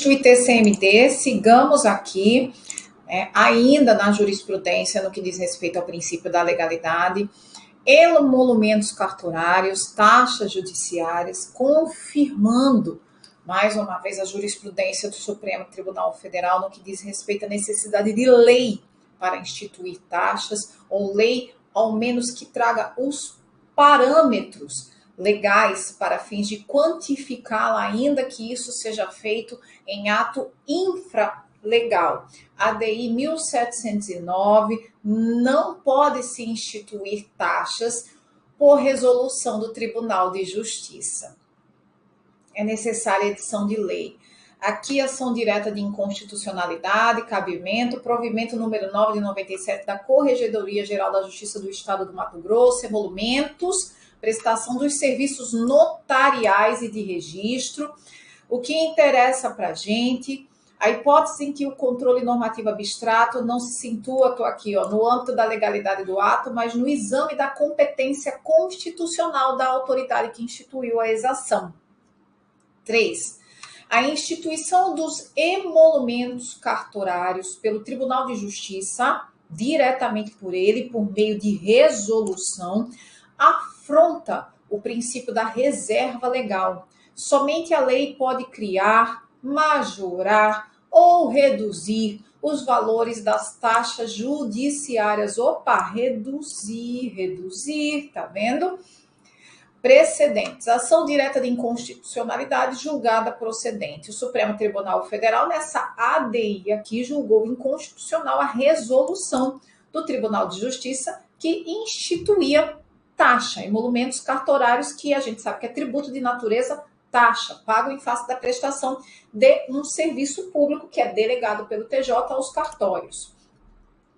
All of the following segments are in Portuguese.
institui TCMD, sigamos aqui, ainda na jurisprudência, no que diz respeito ao princípio da legalidade, emolumentos cartorários, taxas judiciárias, confirmando, mais uma vez, a jurisprudência do Supremo Tribunal Federal no que diz respeito à necessidade de lei para instituir taxas, ou lei, ao menos, que traga os parâmetros legais para fins de quantificá-la, ainda que isso seja feito em ato infralegal. ADI 1709 não pode se instituir taxas por resolução do Tribunal de Justiça. É necessária edição de lei. Aqui, ação direta de inconstitucionalidade, cabimento, provimento número 9 de 97 da Corregedoria Geral da Justiça do Estado do Mato Grosso, emolumentos, prestação dos serviços notariais e de registro. O que interessa para a gente, a hipótese em que o controle normativo abstrato não se situa, estou aqui, no âmbito da legalidade do ato, mas no exame da competência constitucional da autoridade que instituiu a exação. 3. A instituição dos emolumentos cartorários pelo Tribunal de Justiça, diretamente por ele, por meio de resolução, afronta o princípio da reserva legal. Somente a lei pode criar, majorar ou reduzir os valores das taxas judiciárias. Opa, reduzir, tá vendo? Precedentes. Ação direta de inconstitucionalidade julgada procedente. O Supremo Tribunal Federal, nessa ADI aqui, julgou inconstitucional a resolução do Tribunal de Justiça que instituía taxa, emolumentos cartorários, que a gente sabe que é tributo de natureza taxa, pago em face da prestação de um serviço público que é delegado pelo TJ aos cartórios.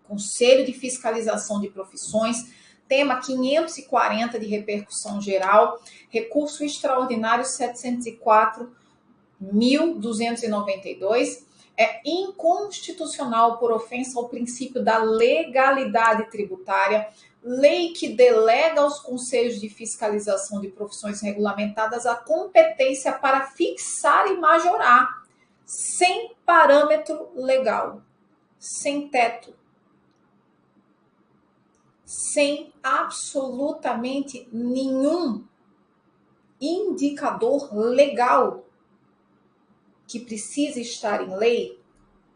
Conselho de Fiscalização de Profissões, tema 540 de repercussão geral, recurso extraordinário 704.292, é inconstitucional por ofensa ao princípio da legalidade tributária, lei que delega aos conselhos de fiscalização de profissões regulamentadas a competência para fixar e majorar, sem parâmetro legal, sem teto, sem absolutamente nenhum indicador legal que precise estar em lei,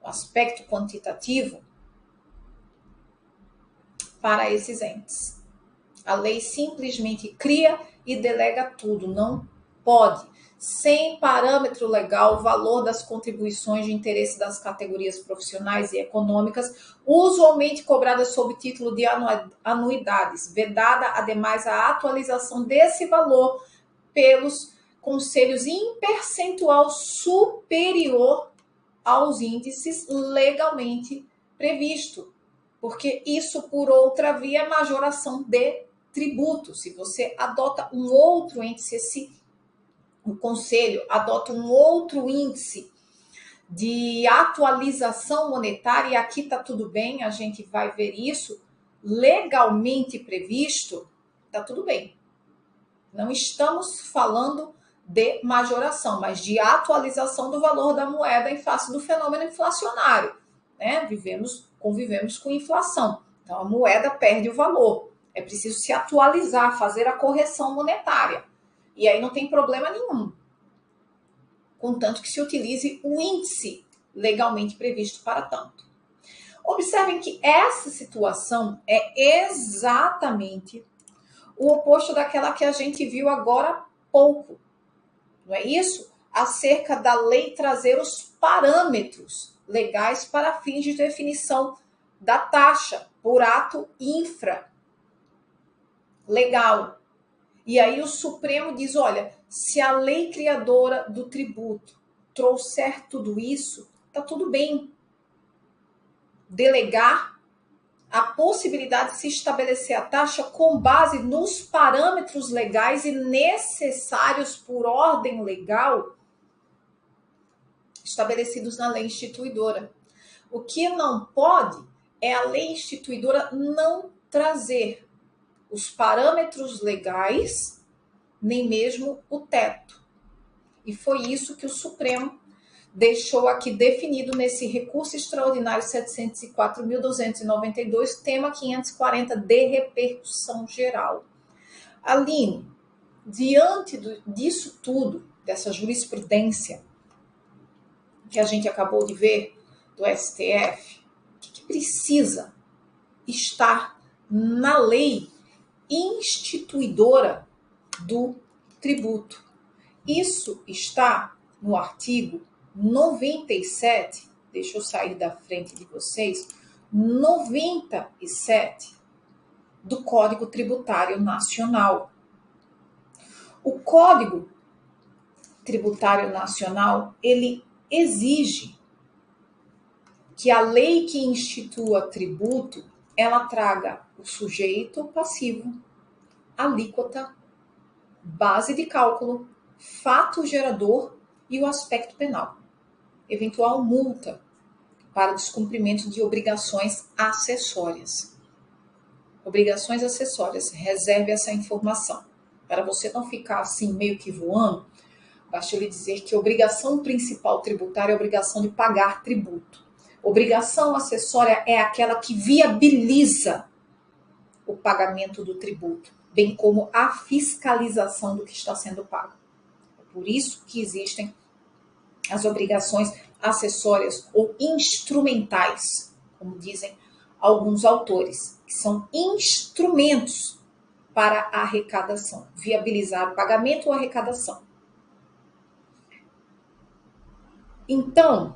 o aspecto quantitativo, para esses entes. A lei simplesmente cria e delega tudo, não pode. Sem parâmetro legal, o valor das contribuições de interesse das categorias profissionais e econômicas, usualmente cobradas sob título de anuidades, vedada, ademais, a atualização desse valor pelos conselhos em percentual superior aos índices legalmente previsto, porque isso, por outra via, é majoração de tributo. Se você adota um outro índice, o conselho adota um outro índice de atualização monetária, e aqui está tudo bem, a gente vai ver isso, legalmente previsto, está tudo bem. Não estamos falando de majoração, mas de atualização do valor da moeda em face do fenômeno inflacionário, né? Convivemos com inflação, então a moeda perde o valor, é preciso se atualizar, fazer a correção monetária, e aí não tem problema nenhum, contanto que se utilize o índice legalmente previsto para tanto. Observem que essa situação é exatamente o oposto daquela que a gente viu agora há pouco, não é isso? Acerca da lei trazer os parâmetros legais para fins de definição da taxa por ato infralegal. E aí o Supremo diz, olha, se a lei criadora do tributo trouxer tudo isso, tá tudo bem. Delegar a possibilidade de se estabelecer a taxa com base nos parâmetros legais e necessários por ordem legal estabelecidos na lei instituidora. O que não pode é a lei instituidora não trazer os parâmetros legais, nem mesmo o teto. E foi isso que o Supremo deixou aqui definido nesse recurso extraordinário 704.292, tema 540 de repercussão geral. Aline, diante disso tudo, dessa jurisprudência que a gente acabou de ver do STF, o que precisa estar na lei instituidora do tributo? Isso está no artigo 97, deixa eu sair da frente de vocês, 97 do Código Tributário Nacional. O Código Tributário Nacional, ele exige que a lei que institua tributo, ela traga o sujeito passivo, alíquota, base de cálculo, fato gerador e o aspecto penal. Eventual multa para descumprimento de obrigações acessórias. Obrigações acessórias, reserve essa informação. Para você não ficar assim meio que voando, basta eu lhe dizer que a obrigação principal tributária é a obrigação de pagar tributo. Obrigação acessória é aquela que viabiliza o pagamento do tributo, bem como a fiscalização do que está sendo pago. É por isso que existem as obrigações acessórias ou instrumentais, como dizem alguns autores, que são instrumentos para a arrecadação, viabilizar o pagamento ou arrecadação. Então,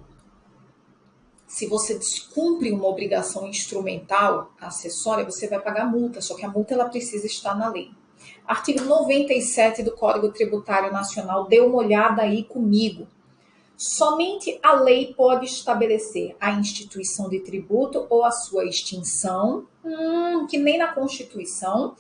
se você descumpre uma obrigação instrumental, acessória, você vai pagar multa, só que a multa ela precisa estar na lei. Artigo 97 do Código Tributário Nacional, dê uma olhada aí comigo. Somente a lei pode estabelecer a instituição de tributo ou a sua extinção, que nem na Constituição.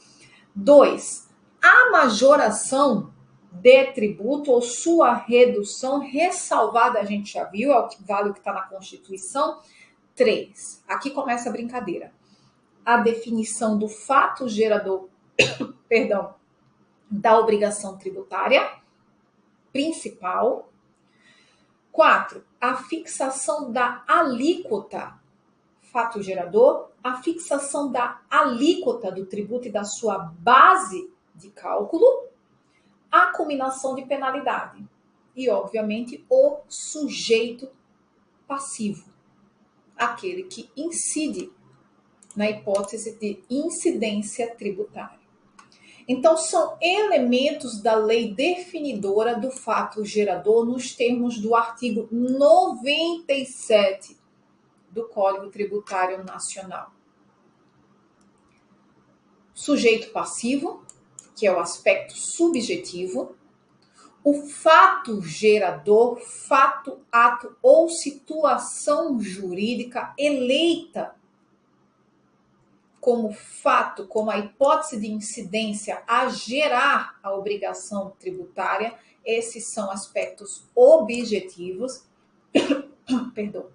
2. A majoração de tributo ou sua redução, ressalvada, a gente já viu, é o que vale o que está na Constituição. 3. Aqui começa a brincadeira. A definição do fato gerador, da obrigação tributária principal. 4. A fixação da alíquota, fato gerador, a fixação da alíquota do tributo e da sua base de cálculo, a combinação de penalidade e, obviamente, o sujeito passivo, aquele que incide na hipótese de incidência tributária. Então, são elementos da lei definidora do fato gerador nos termos do artigo 97 do Código Tributário Nacional. Sujeito passivo, que é o aspecto subjetivo, o fato gerador, fato, ato ou situação jurídica eleita como fato, como a hipótese de incidência a gerar a obrigação tributária. Esses são aspectos objetivos. Perdão.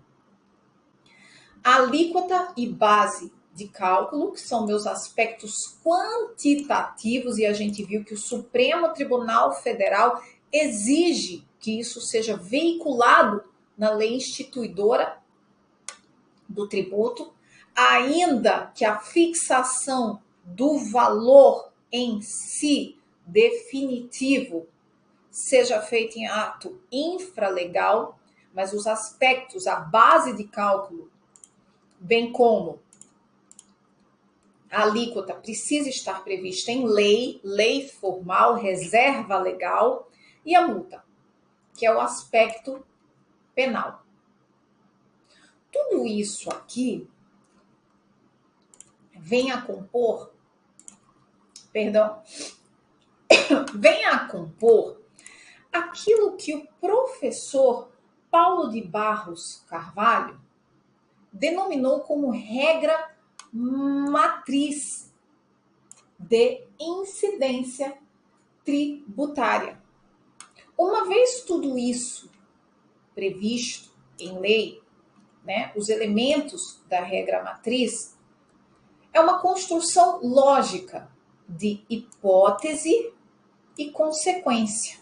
Alíquota e base de cálculo, que são meus aspectos quantitativos, e a gente viu que o Supremo Tribunal Federal exige que isso seja veiculado na lei instituidora do tributo, ainda que a fixação do valor em si definitivo seja feita em ato infralegal, mas os aspectos, a base de cálculo, bem como a alíquota, precisa estar prevista em lei, lei formal, reserva legal, e a multa, que é o aspecto penal. Tudo isso aqui vem a compor aquilo que o professor Paulo de Barros Carvalho denominou como regra matriz de incidência tributária. Uma vez tudo isso previsto em lei, né, os elementos da regra matriz, é uma construção lógica de hipótese e consequência.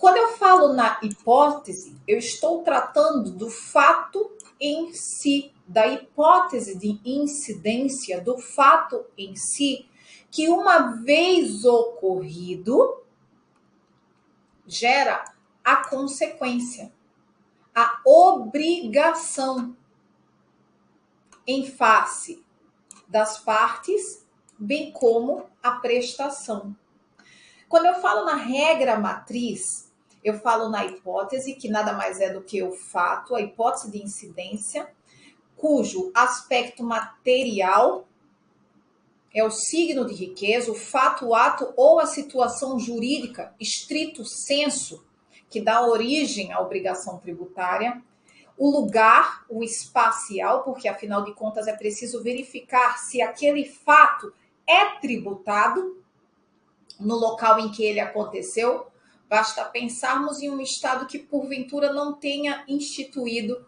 Quando eu falo na hipótese, eu estou tratando do fato em si, da hipótese de incidência, do fato em si, que uma vez ocorrido, gera a consequência, a obrigação em face das partes, bem como a prestação. Quando eu falo na regra matriz, eu falo na hipótese, que nada mais é do que o fato, a hipótese de incidência, cujo aspecto material é o signo de riqueza, o fato, o ato ou a situação jurídica, estrito sensu, que dá origem à obrigação tributária. O lugar, o espacial, porque afinal de contas é preciso verificar se aquele fato é tributado no local em que ele aconteceu. Basta pensarmos em um estado que porventura não tenha instituído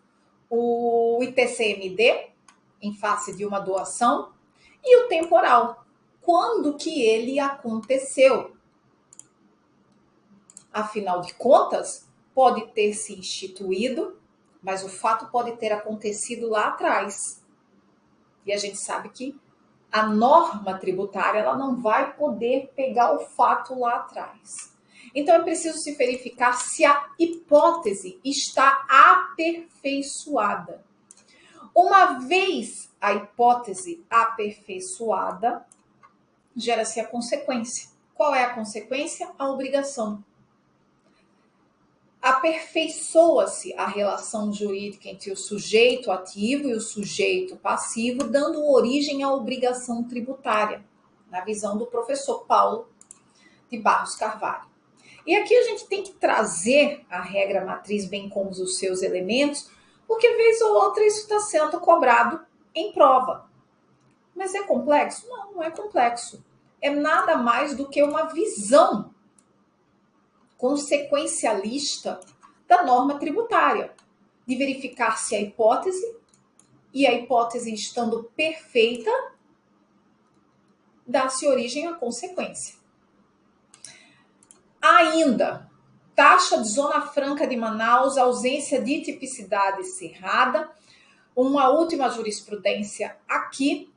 o ITCMD em face de uma doação, e o temporal, quando que ele aconteceu. Afinal de contas, pode ter se instituído, mas o fato pode ter acontecido lá atrás. E a gente sabe que a norma tributária ela não vai poder pegar o fato lá atrás. Então, é preciso se verificar se a hipótese está aperfeiçoada. Uma vez a hipótese aperfeiçoada, gera-se a consequência. Qual é a consequência? A obrigação. Aperfeiçoa-se a relação jurídica entre o sujeito ativo e o sujeito passivo, dando origem à obrigação tributária, na visão do professor Paulo de Barros Carvalho. E aqui a gente tem que trazer a regra matriz, bem como os seus elementos, porque vez ou outra isso está sendo cobrado em prova. Mas é complexo? Não, não é complexo. É nada mais do que uma visão consequencialista da norma tributária, de verificar se a hipótese, e a hipótese estando perfeita, dá-se origem à consequência. Ainda, taxa de Zona Franca de Manaus, ausência de tipicidade cerrada, uma última jurisprudência aqui,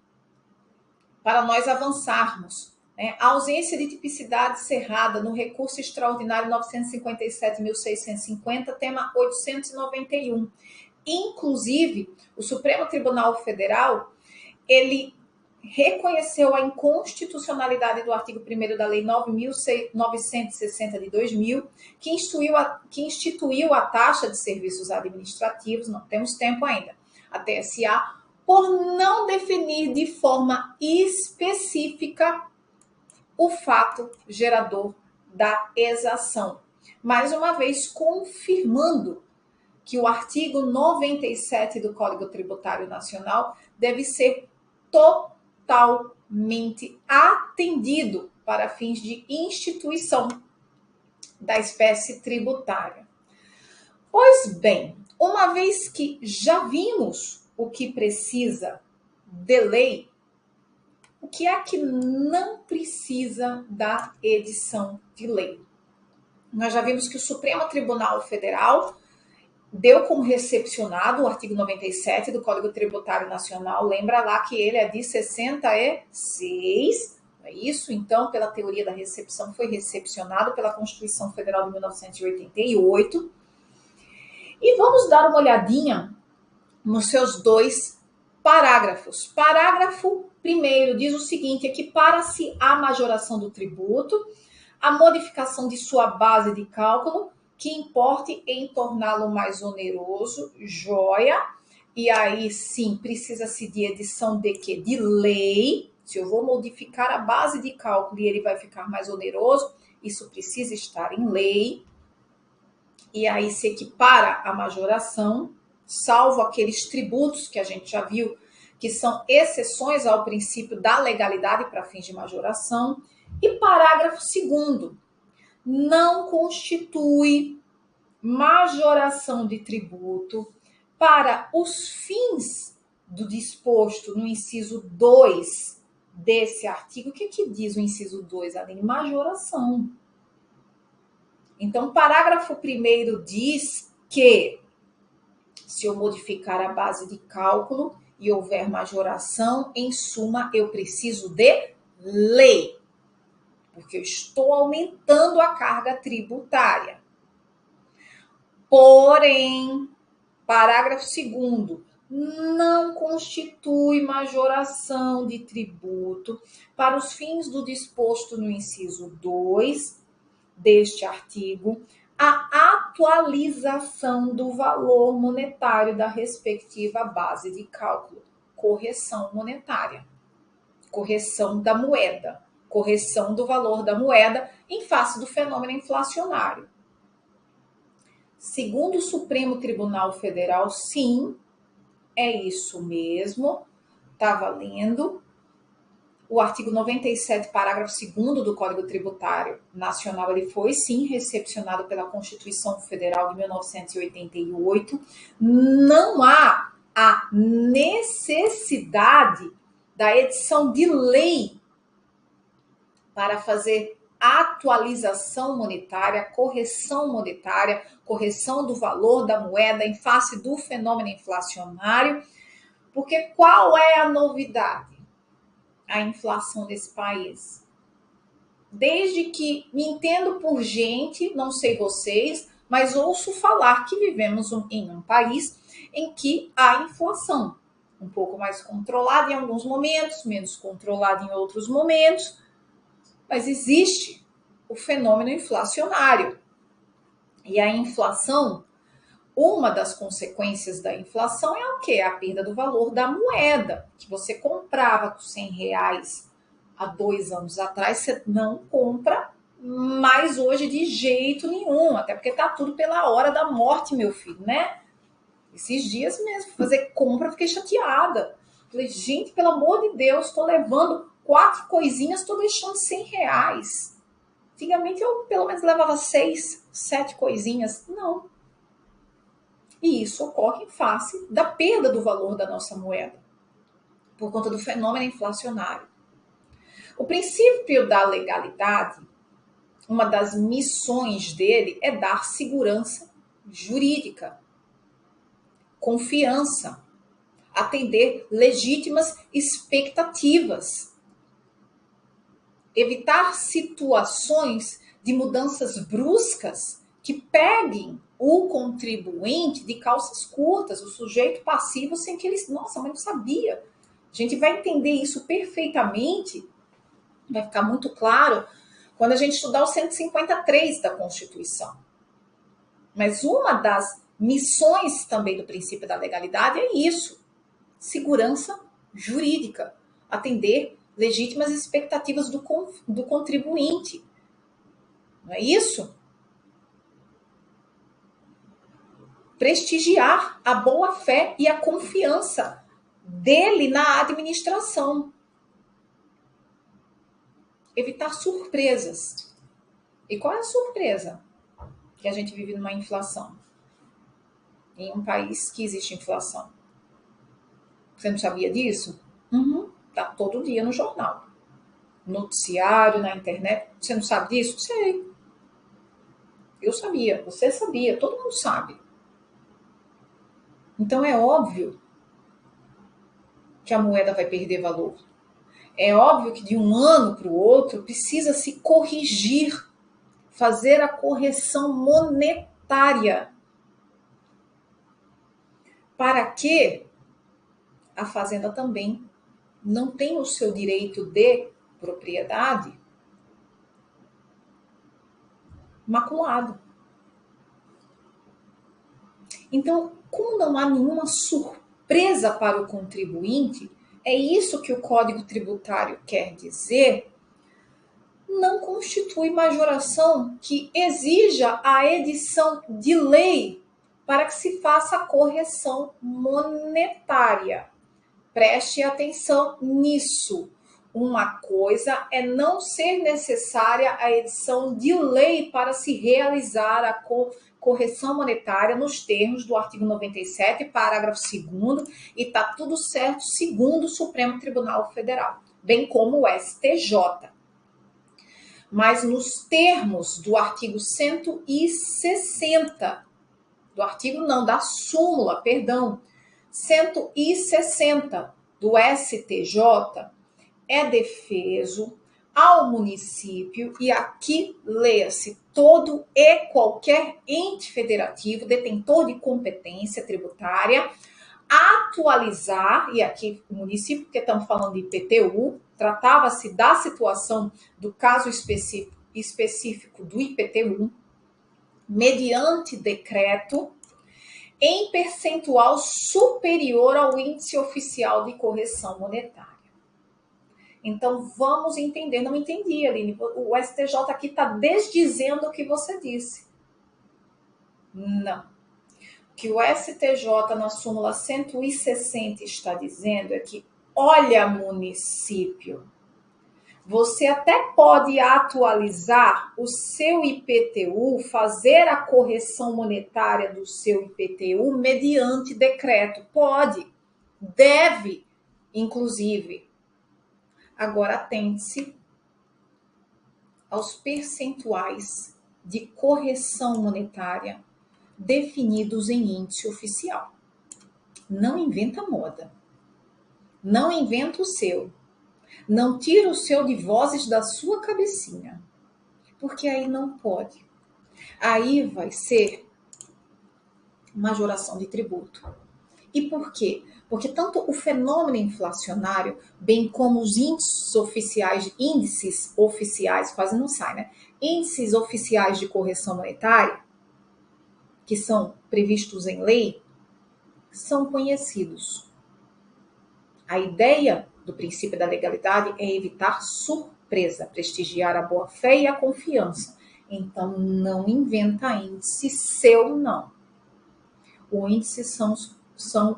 para nós avançarmos. A ausência de tipicidade cerrada no recurso extraordinário 957.650, tema 891. Inclusive, o Supremo Tribunal Federal, ele reconheceu a inconstitucionalidade do artigo 1º da Lei 9.960 de 2000, que instituiu a taxa de serviços administrativos, não temos tempo ainda, a TSA, por não definir de forma específica o fato gerador da exação. Mais uma vez, confirmando que o artigo 97 do Código Tributário Nacional deve ser totalmente atendido para fins de instituição da espécie tributária. Pois bem, uma vez que já vimos o que precisa de lei, o que é que não precisa da edição de lei? Nós já vimos que o Supremo Tribunal Federal deu como recepcionado o artigo 97 do Código Tributário Nacional. Lembra lá que ele é de 66, não é isso? Então, pela teoria da recepção, foi recepcionado pela Constituição Federal de 1988. E vamos dar uma olhadinha nos seus dois parágrafos. Parágrafo 1º diz o seguinte: equipara-se à majoração do tributo a modificação de sua base de cálculo que importe em torná-lo mais oneroso, joia, e aí sim precisa-se de edição de quê? De lei. Se eu vou modificar a base de cálculo e ele vai ficar mais oneroso, isso precisa estar em lei. E aí se equipara a majoração, salvo aqueles tributos que a gente já viu, que são exceções ao princípio da legalidade para fins de majoração. E parágrafo 2º, não constitui majoração de tributo para os fins do disposto no inciso 2 desse artigo. O que diz o inciso 2, Aline? Majoração. Então, parágrafo 1º diz que se eu modificar a base de cálculo e houver majoração, em suma, eu preciso de lei, porque eu estou aumentando a carga tributária. Porém, parágrafo 2º, não constitui majoração de tributo para os fins do disposto no inciso 2 deste artigo a atualização do valor monetário da respectiva base de cálculo, correção monetária, correção da moeda, correção do valor da moeda em face do fenômeno inflacionário. Segundo o Supremo Tribunal Federal, sim, é isso mesmo, está valendo. O artigo 97, parágrafo 2º do Código Tributário Nacional, ele foi, sim, recepcionado pela Constituição Federal de 1988. Não há a necessidade da edição de lei para fazer atualização monetária, correção do valor da moeda em face do fenômeno inflacionário, porque qual é a novidade? A inflação desse país. Desde que me entendo por gente, não sei vocês, mas ouço falar que vivemos em um país em que há inflação, um pouco mais controlada em alguns momentos, menos controlada em outros momentos, mas existe o fenômeno inflacionário. E a inflação, uma das consequências da inflação é o quê? A perda do valor da moeda, que você comprava com R$100 há 2 anos atrás, você não compra mais hoje de jeito nenhum, até porque tá tudo pela hora da morte, meu filho, né? Esses dias mesmo, fazer compra, fiquei chateada. Falei, gente, pelo amor de Deus, tô levando 4 coisinhas, tô deixando R$100. Antigamente eu pelo menos levava 6, 7 coisinhas. Não. E isso ocorre em face da perda do valor da nossa moeda, por conta do fenômeno inflacionário. O princípio da legalidade, uma das missões dele é dar segurança jurídica, confiança, atender legítimas expectativas, evitar situações de mudanças bruscas que peguem o contribuinte de calças curtas, o sujeito passivo, sem que ele... Nossa, mas não sabia. A gente vai entender isso perfeitamente, vai ficar muito claro quando a gente estudar o 153 da Constituição. Mas uma das missões também do princípio da legalidade é isso: segurança jurídica, atender legítimas expectativas do contribuinte. Não é isso? Prestigiar a boa-fé e a confiança dele na administração. Evitar surpresas. E qual é a surpresa? Que a gente vive numa inflação. Em um país que existe inflação. Você não sabia disso? Tá todo dia no jornal. Noticiário, na internet. Você não sabe disso? Sei. Eu sabia, você sabia, todo mundo sabe. Então é óbvio que a moeda vai perder valor. É óbvio que de um ano para o outro precisa se corrigir, fazer a correção monetária, para que a fazenda também não tenha o seu direito de propriedade maculado. Então, como não há nenhuma surpresa para o contribuinte, é isso que o Código Tributário quer dizer, não constitui majoração que exija a edição de lei para que se faça a correção monetária. Preste atenção nisso. Uma coisa é não ser necessária a edição de lei para se realizar a correção monetária nos termos do artigo 97, parágrafo 2º, e está tudo certo segundo o Supremo Tribunal Federal, bem como o STJ. mas nos termos do artigo 160, da súmula, 160 do STJ, é defeso ao município, e aqui leia-se todo e qualquer ente federativo detentor de competência tributária, atualizar, e aqui o município, porque estamos falando de IPTU, tratava-se da situação do caso específico do IPTU, mediante decreto, em percentual superior ao índice oficial de correção monetária. Então, vamos entender. Não entendi, Aline. O STJ aqui está desdizendo o que você disse. Não. O que o STJ, na súmula 160, está dizendo é que, olha, município, você até pode atualizar o seu IPTU, fazer a correção monetária do seu IPTU mediante decreto. Pode, deve, inclusive. Agora, atente-se aos percentuais de correção monetária definidos em índice oficial. Não inventa moda. Não inventa o seu. Não tira o seu de vozes da sua cabecinha. Porque aí não pode. Aí vai ser majoração de tributo. E por quê? Porque tanto o fenômeno inflacionário, bem como os índices oficiais, quase não sai, né? Índices oficiais de correção monetária, que são previstos em lei, são conhecidos. A ideia do princípio da legalidade é evitar surpresa, prestigiar a boa-fé e a confiança. Então, não inventa índice seu, não. O índice são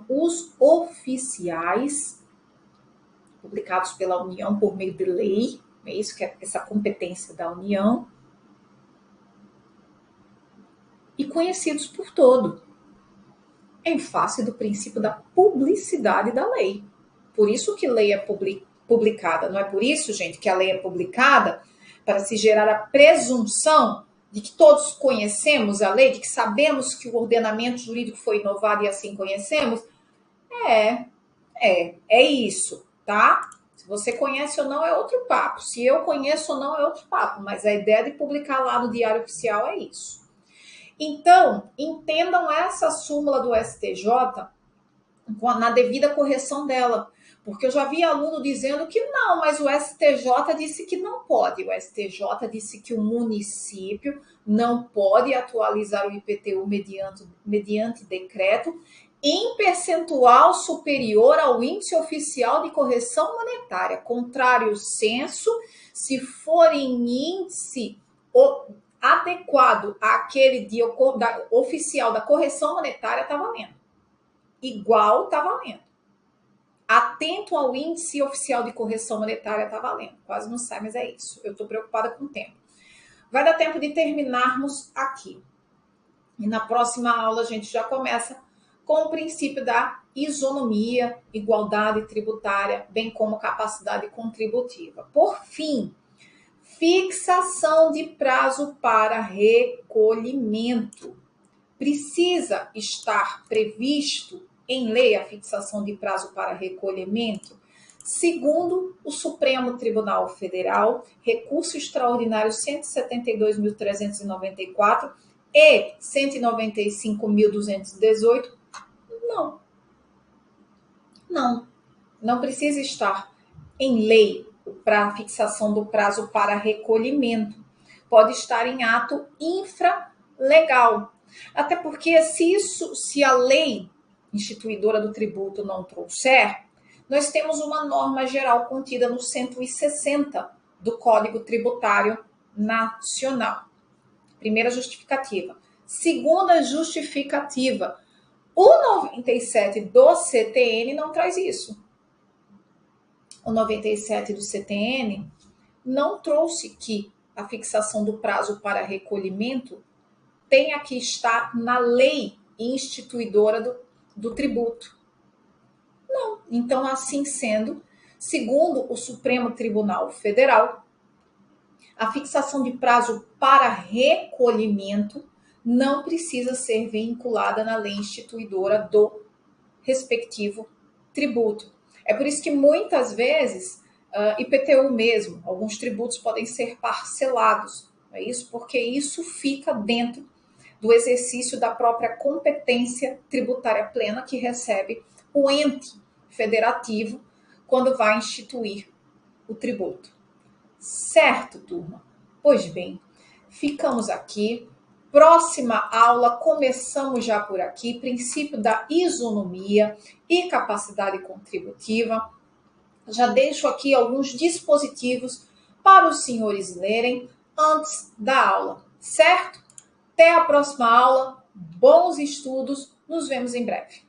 os oficiais, publicados pela União por meio de lei, é isso que é essa competência da União, e conhecidos por todo, em face do princípio da publicidade da lei. Por isso que lei é publicada. Não é por isso, gente, que a lei é publicada para se gerar a presunção de que todos conhecemos a lei, de que sabemos que o ordenamento jurídico foi inovado e assim conhecemos. É isso, tá? Se você conhece ou não é outro papo. Se eu conheço ou não é outro papo. Mas a ideia de publicar lá no Diário Oficial é isso. Então, entendam essa súmula do STJ na devida correção dela. Porque eu já vi aluno dizendo que não, mas o STJ disse que não pode. O STJ disse que o município não pode atualizar o IPTU mediante decreto em percentual superior ao índice oficial de correção monetária. Contrário senso, se for em índice adequado àquele oficial da correção monetária, está valendo. Igual está valendo. Atento ao índice oficial de correção monetária, está valendo. Quase não sai, mas é isso. Eu estou preocupada com o tempo. Vai dar tempo de terminarmos aqui. E na próxima aula a gente já começa com o princípio da isonomia, igualdade tributária, bem como capacidade contributiva. Por fim, fixação de prazo para recolhimento. Precisa estar previsto em lei a fixação de prazo para recolhimento? Segundo o Supremo Tribunal Federal, recurso extraordinário 172.394 e 195.218, não precisa estar em lei para fixação do prazo para recolhimento. Pode estar em ato infralegal. Até porque se a lei instituidora do tributo não trouxer, nós temos uma norma geral contida no 160 do Código Tributário Nacional. Primeira justificativa. Segunda justificativa, o 97 do CTN não traz isso. O 97 do CTN não trouxe que a fixação do prazo para recolhimento tenha que estar na lei instituidora do tributo. Não. Então, assim sendo, segundo o Supremo Tribunal Federal, A fixação de prazo para recolhimento não precisa ser vinculada na lei instituidora do respectivo tributo. É por isso que muitas vezes, IPTU mesmo, alguns tributos podem ser parcelados, não é isso? Porque isso fica dentro do exercício da própria competência tributária plena que recebe o ente federativo quando vai instituir o tributo. Certo, turma? Pois bem, ficamos aqui. Próxima aula, começamos já por aqui, princípio da isonomia e capacidade contributiva. Já deixo aqui alguns dispositivos para os senhores lerem antes da aula, certo? Até a próxima aula, bons estudos, nos vemos em breve.